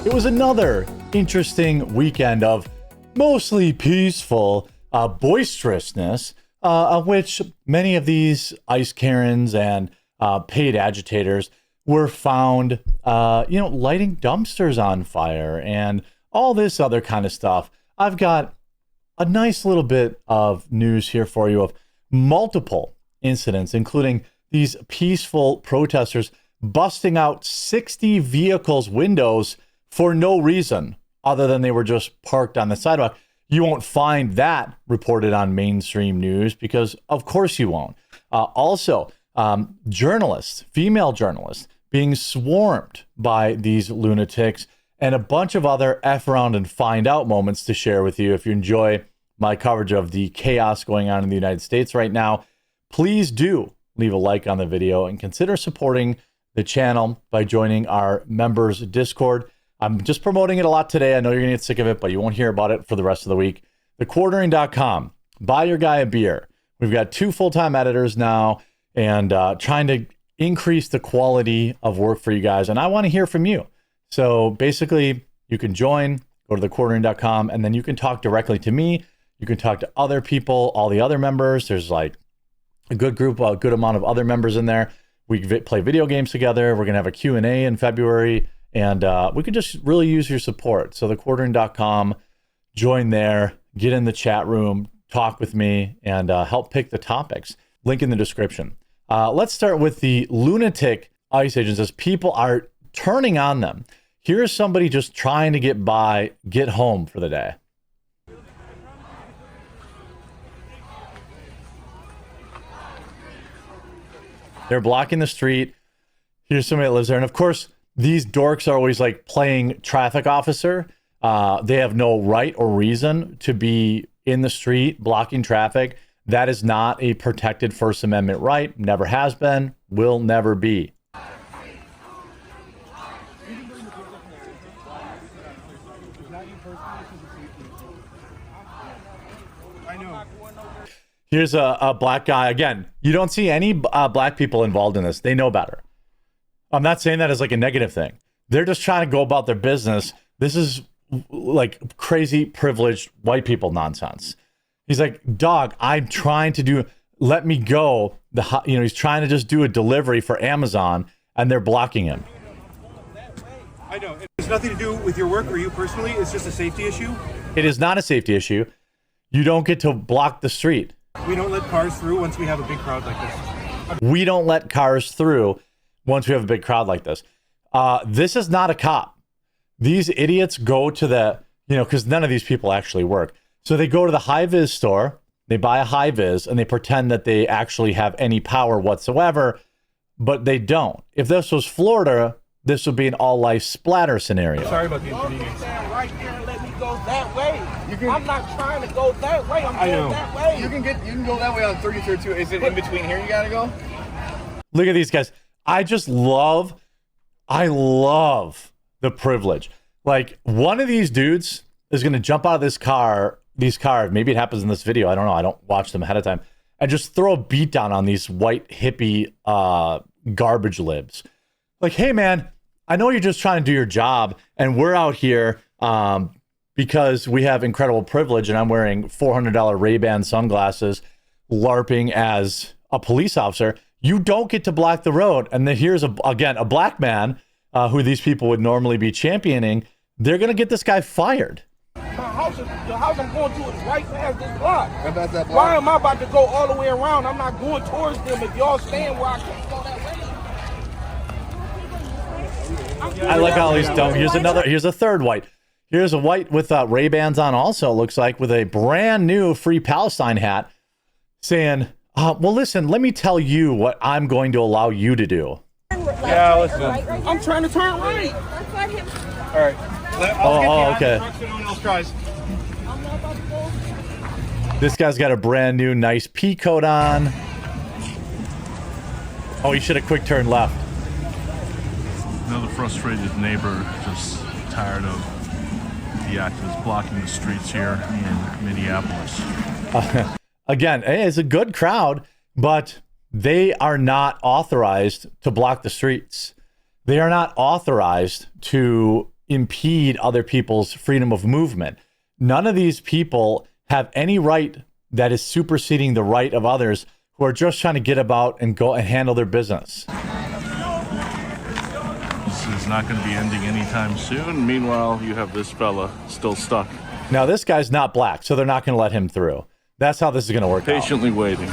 It was another interesting weekend of mostly peaceful boisterousness, of which many of these ICE Karens and paid agitators were found, lighting dumpsters on fire and all this other kind of stuff. I've got a nice little bit of news here for you of multiple incidents, including these peaceful protesters busting out 60 vehicles' windows for no reason other than they were just parked on the sidewalk. You won't find that reported on mainstream news because, of course, you won't. Also, journalists, female journalists, being swarmed by these lunatics, and a bunch of other F around and find out moments to share with you. If you enjoy my coverage of the chaos going on in the United States right now, please do leave a like on the video and consider supporting the channel by joining our members Discord. I'm just promoting it a lot today. I know you're gonna get sick of it, but you won't hear about it for the rest of the week. thequartering.com. Buy your guy a beer. We've got 2 full-time editors now and trying to increase the quality of work for you guys. And I want to hear from you. So basically, you can join, go to thequartering.com, and then you can talk directly to me. You can talk to other people, all the other members. There's like a good group, a good amount of other members in there. We play video games together. We're going to have a Q&A in February, and we could just really use your support. So thequartering.com, join there, get in the chat room, talk with me, and help pick the topics. Link in the description. Let's start with the lunatic ICE agents as people are turning on them. Here's somebody just trying to get by, get home for the day. They're blocking the street. Here's somebody that lives there. And of course, these dorks are always like playing traffic officer. They have no right or reason to be in the street blocking traffic. That is not a protected First Amendment right. Never has been, will never be. Here's a black guy. Again, you don't see any black people involved in this. They know better. I'm not saying that as like a negative thing. They're just trying to go about their business. This is like crazy privileged white people nonsense. He's like, dog, I'm trying to do, let me go. He's trying to just do a delivery for Amazon and they're blocking him. I know. It's nothing to do with your work or you personally. It's just a safety issue. It is not a safety issue. You don't get to block the street. We don't let cars through once we have a big crowd like this. We don't let cars through once we have a big crowd like this. This is not a cop. These idiots go to the, because none of these people actually work. So they go to the high-vis store, they buy a high-vis, and they pretend that they actually have any power whatsoever, but they don't. If this was Florida, this would be an all-life splatter scenario. Sorry about the inconvenience. Right there and let me go that way. I'm not trying to go that way. I'm going that way. You can go that way on 3032. Is it in between here you gotta go? Look at these guys. I love the privilege. Like, one of these dudes is going to jump out of these cars. Maybe it happens in this video. I don't know. I don't watch them ahead of time. And just throw a beat down on these white hippie garbage libs. Like, hey, man, I know you're just trying to do your job. And we're out here because we have incredible privilege. And I'm wearing $400 Ray-Ban sunglasses, LARPing as a police officer. You don't get to block the road. And then here's, again, a black man who these people would normally be championing. They're going to get this guy fired. The house I'm going to is right past this block. Right past that block. Why am I about to go all the way around? I'm not going towards them if y'all stand where I can't go that way. I like how he's dumb. Here's a third white. Here's a white with Ray-Bans on also, looks like, with a brand new Free Palestine hat saying, well, listen, let me tell you what I'm going to allow you to do. Yeah, listen. I'm trying to turn right. All right. Okay. So no one else tries. This guy's got a brand new nice pea coat on. Oh, he should have quick turned left. Another frustrated neighbor, just tired of the activists blocking the streets here in Minneapolis. Again, it's a good crowd, but they are not authorized to block the streets. They are not authorized to impede other people's freedom of movement. None of these people have any right that is superseding the right of others who are just trying to get about and go and handle their business. This is not going to be ending anytime soon. Meanwhile, you have this fella still stuck. Now, this guy's not black, so they're not going to let him through. That's how this is going to work out. Patiently waiting.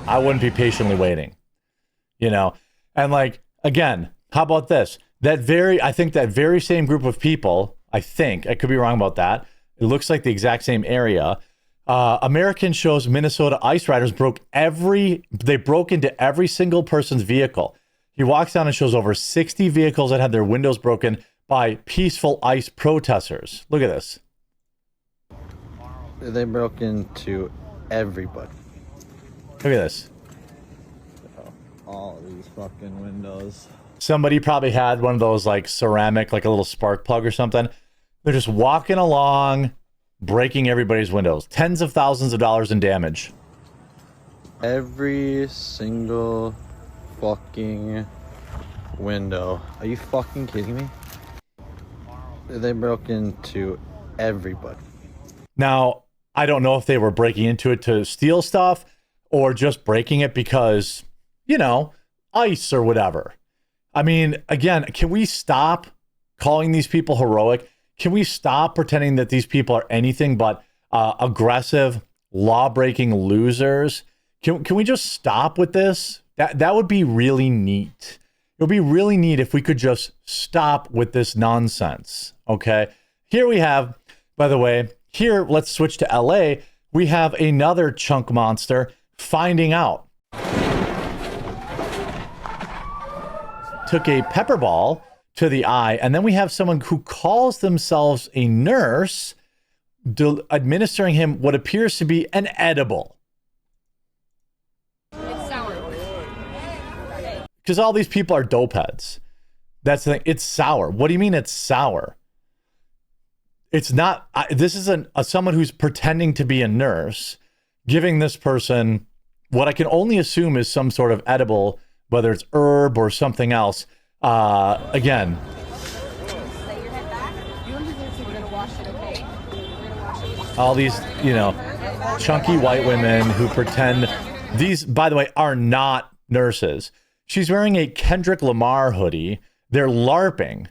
I wouldn't be patiently waiting, you know? And like, again, how about this? I think that very same group of people, I could be wrong about that. It looks like the exact same area. American shows Minnesota ICE riders broke into every single person's vehicle. He walks down and shows over 60 vehicles that had their windows broken by peaceful ICE protesters. Look at this. They broke into everybody. Look at this. All of these fucking windows. Somebody probably had one of those like ceramic, like a little spark plug or something. They're just walking along, breaking everybody's windows. Tens of thousands of dollars in damage. Every single fucking window. Are you fucking kidding me? They broke into everybody. Now, I don't know if they were breaking into it to steal stuff or just breaking it because, you know, ICE or whatever. I mean, again, can we stop calling these people heroic? Can we stop pretending that these people are anything but aggressive, law-breaking losers? Can we just stop with this? That would be really neat. It would be really neat if we could just stop with this nonsense, okay? Here we have, by the way, let's switch to LA. We have another chunk monster finding out. Took a pepper ball to the eye, and then we have someone who calls themselves a nurse administering him what appears to be an edible. It's sour. Because all these people are dope heads. That's the thing. It's sour. What do you mean it's sour? It's not. This is someone who's pretending to be a nurse, giving this person what I can only assume is some sort of edible, whether it's herb or something else. Again. All these, chunky white women who pretend. These, by the way, are not nurses. She's wearing a Kendrick Lamar hoodie. They're LARPing.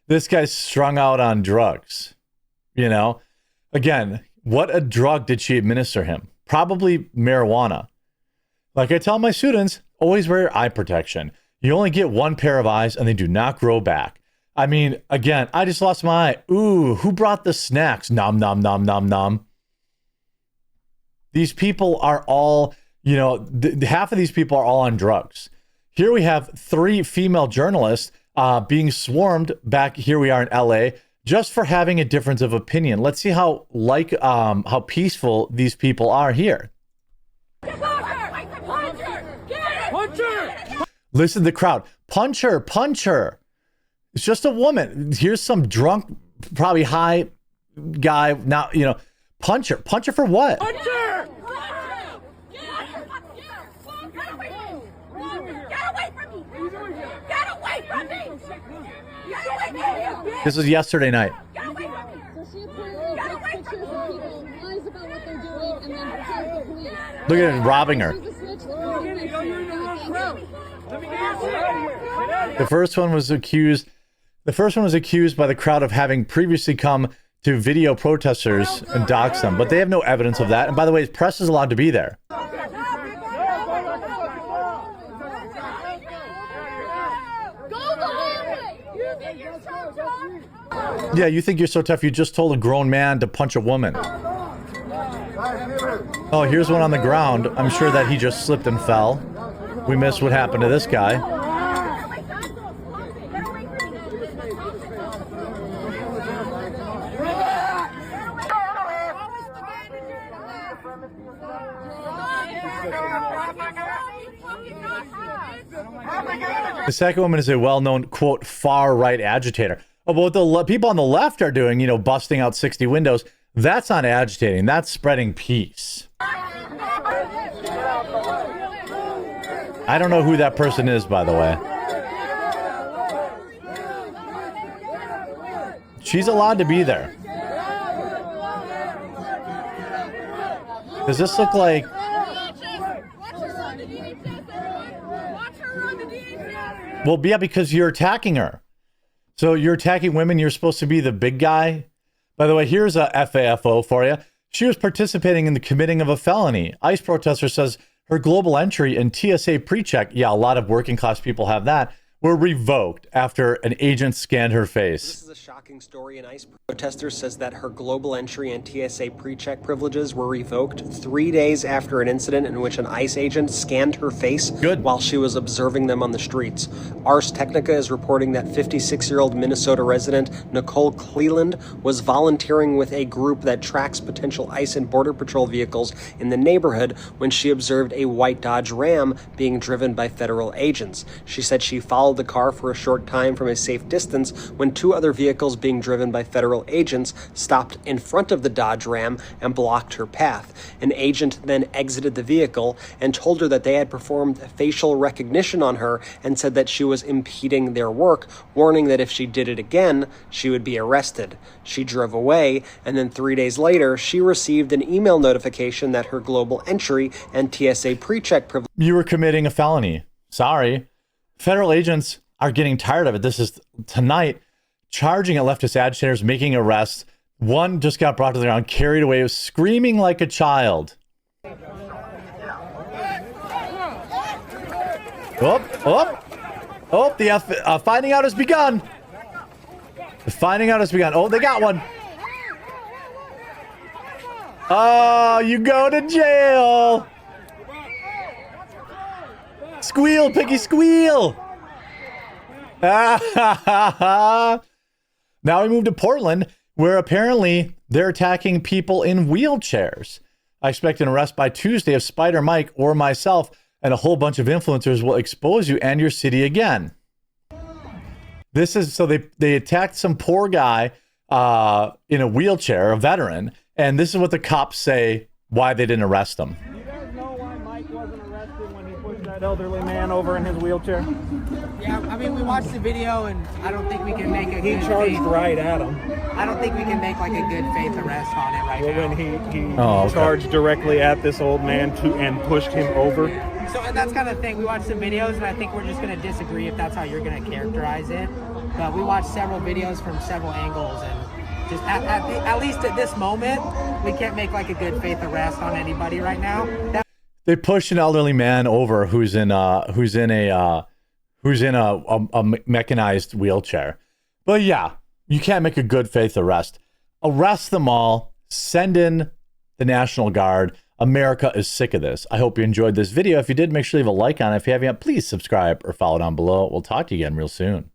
This guy's strung out on drugs, Again, what a drug did she administer him? Probably marijuana. Like I tell my students, always wear your eye protection. You only get one pair of eyes and they do not grow back. I mean, again, I just lost my eye. Ooh, who brought the snacks? Nom, nom, nom, nom, nom. These people are all, half of these people are all on drugs. Here we have 3 female journalists being swarmed back. Here we are in LA just for having a difference of opinion. Let's see how peaceful these people are here. Listen to the crowd. Punch her, punch her. It's just a woman. Here's some drunk, probably high guy. Now, punch her. Punch her for what? Punch her! This was yesterday night. Look at him robbing her. The first one was accused by the crowd of having previously come to video protesters and dox them, but they have no evidence of that. And by the way, press is allowed to be there. Yeah, you think you're so tough. You just told a grown man to punch a woman. Oh, here's one on the ground. I'm sure that he just slipped and fell. We missed what happened to this guy. The second woman is a well-known, quote, far-right agitator. But what the people on the left are doing, you know, busting out 60 windows, that's not agitating. That's spreading peace. I don't know who that person is, by the way. She's allowed to be there. Does this look like... Well, yeah, because you're attacking her. So you're attacking women. You're supposed to be the big guy. By the way, here's a FAFO for you. She was participating in the committing of a felony. ICE protester says her global entry and TSA pre-check, yeah, a lot of working class people have that, were revoked after an agent scanned her face. This is a shocking story. An ICE protester says that her global entry and TSA pre-check privileges were revoked 3 days after an incident in which an ICE agent scanned her face while she was observing them on the streets. Ars Technica is reporting that 56-year-old Minnesota resident Nicole Cleland was volunteering with a group that tracks potential ICE and Border Patrol vehicles in the neighborhood when she observed a white Dodge Ram being driven by federal agents. She said she followed the car for a short time from a safe distance when two other vehicles being driven by federal agents stopped in front of the Dodge Ram and blocked her path. An agent then exited the vehicle and told her that they had performed facial recognition on her and said that she was impeding their work, warning that if she did it again, she would be arrested. She drove away, and then 3 days later, she received an email notification that her global entry and TSA pre-check privilege. You were committing a felony. Sorry. Federal agents are getting tired of it. This is tonight, charging at leftist agitators, making arrests. One just got brought to the ground, carried away, was screaming like a child. The finding out has begun. The finding out has begun. Oh, they got one. Oh, you go to jail. Squeal, piggy, squeal. Now we move to Portland, where apparently they're attacking people in wheelchairs. I expect an arrest by Tuesday of Spider Mike or myself, and a whole bunch of influencers will expose you and your city again. This is, so they attacked some poor guy in a wheelchair, a veteran, and this is what the cops say why they didn't arrest him. You guys know why Mike wasn't arrested when he pushed that elderly man over in his wheelchair? Yeah, I mean, we watched the video, and I don't think we can make a He good charged faith. right at him. I don't think we can make like a good faith arrest on it right Well, now. when he charged directly at this old man and pushed him over. So, and that's kind of the thing. We watched the videos, and I think we're just going to disagree if that's how you're going to characterize it. But we watched several videos from several angles, and just at least at this moment, we can't make like a good faith arrest on anybody right now. They pushed an elderly man over who's in a mechanized wheelchair. But yeah, you can't make a good faith arrest. Arrest them all. Send in the National Guard. America is sick of this. I hope you enjoyed this video. If you did, make sure you leave a like on it. If you haven't yet, please subscribe or follow down below. We'll talk to you again real soon.